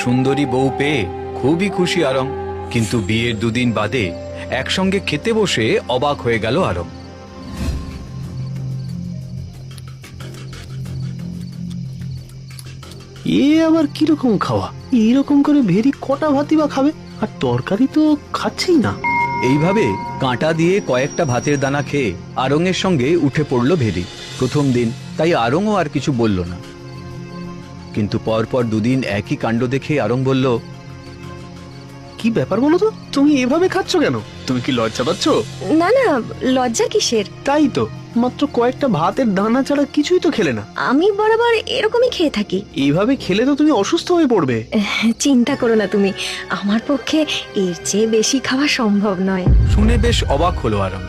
সুন্দরী বউ পেয়ে খুবই খুশি আরং। কিন্তু বিয়ের দুদিন বাদে একসঙ্গে খেতে বসে অবাক হয়ে গেল আরং। এ আবার কিরকম খাওয়া? এইরকম করে ভেরি কটা ভাতই বা খাবে? আর তরকারি তো খাচ্ছেই না। এইভাবে কাঁটা দিয়ে কয়েকটা ভাতের দানা খেয়ে আরঙের সঙ্গে উঠে পড়ল ভেরি। প্রথম দিন, তাই আরঙও আর কিছু বলল না। কিন্তু পরপর দুদিন একই কাণ্ড দেখে আরং বলল, কি ব্যাপার বলো তো, তুমি এভাবে খাচ্ছ কেন? তুমি কি লজ্জা পাচ্ছ? না না, লজ্জা কিসের? তাই তো, মাত্র কয়েকটা ভাতের দানা ছাড়া কিছুই তো খেলে না। আমি বরাবর এরকমই খেয়ে থাকি। এইভাবে খেলে তো তুমি অসুস্থ হয়ে পড়বে। চিন্তা করো না তুমি, আমার পক্ষে এর চেয়ে বেশি খাওয়া সম্ভব নয়। শুনে বেশ অবাক হলো আরং।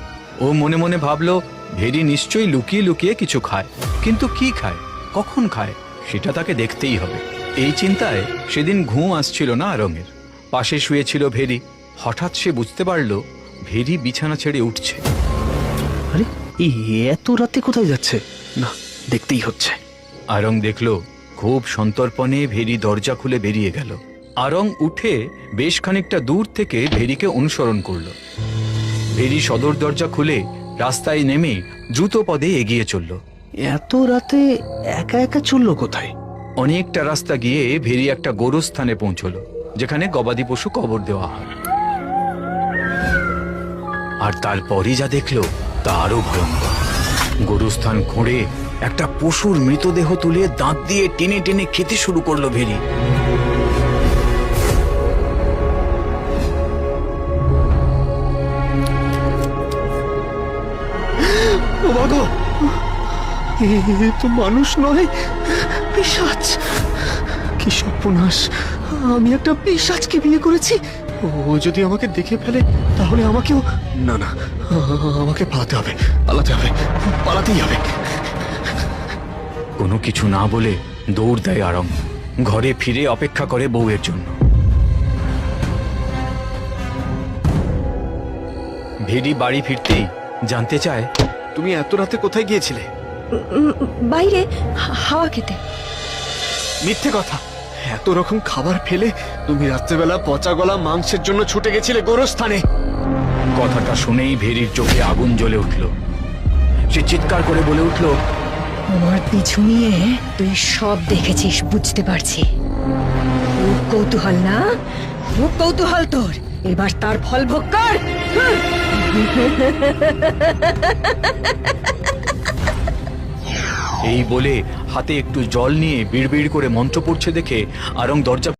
ও মনে মনে ভাবলো, ভেরি নিশ্চয়ই লুকিয়ে লুকিয়ে কিছু খায়, কিন্তু কি খায়, কখন খায়, সেটা তাকে দেখতেই হবে। এই চিন্তায় সেদিন ঘুম আসছিল না আরঙের। পাশে শুয়েছিল ভেরি। হঠাৎ সে বুঝতে পারলো ভেরি বিছানা ছেড়ে উঠছে। আরে এই এত রাতে কোথায় যাচ্ছে? না, দেখতেই হচ্ছে। আরং দেখলো খুব সন্তর্পণে ভেরি দরজা খুলে বেরিয়ে গেল। আরং উঠে বেশ খানিকটা দূর থেকে ভেরিকে অনুসরণ করলো। ভেরি সদর দরজা খুলে রাস্তায় নেমে দ্রুত পদে এগিয়ে চলল। এত রাতে একা একা চললো কোথায়? অনেকটা রাস্তা গিয়ে ভেরি একটা গোরস্থানে পৌঁছলো, যেখানে গবাদি পশু কবর দেওয়া হয়। আর তারপরই যা দেখলো তা আরো ভয়ঙ্কর। গোরস্থান খুঁড়ে একটা পশুর মৃতদেহ তুলে দাঁত দিয়ে টেনে টেনে খেতে শুরু করলো ভেরি। ও বাগো, এ তো মানুষ নয়, পিশাচ! কি সর্বনাশ! আমি একটা পিশাচকে বিয়ে করেছি। ও যদি আমাকে দেখে ফেলে তাহলে আমাকেও... না না, আমাকে পালাতে হবে, পালাতে হবে, পালাতেই হবে। কোনো কিছু না বলে দৌড় দেয় আরং। ঘরে ফিরে অপেক্ষা করে বউয়ের জন্য। ভেরি বাড়ি ফিরতেই জানতে চায়, তুমি এত রাতে কোথায় গিয়েছিলে? বাইরে হাওয়া খেতে। মিথ্যে কথা! এত রকম খাবার ফেলে তুমি রাত্রেবেলা পচা গলা মাংসের জন্য ছুটে গেছিলে গোরস্থানে। কথাটা শুনেই ভেরির চোখে আগুন জ্বলে উঠল। সে চিৎকার করে বলে উঠল, আমার পিছু নিয়ে তুই সব দেখেছিস, বুঝতে পারছি। খুব কৌতূহল না? খুব কৌতূহল তোর, এবার তার ফল ভোগ কর। এই বলে হাতে একটু জল নিয়ে বিড়বিড় করে মন্ত্র পড়ছে দেখে আরং দরজা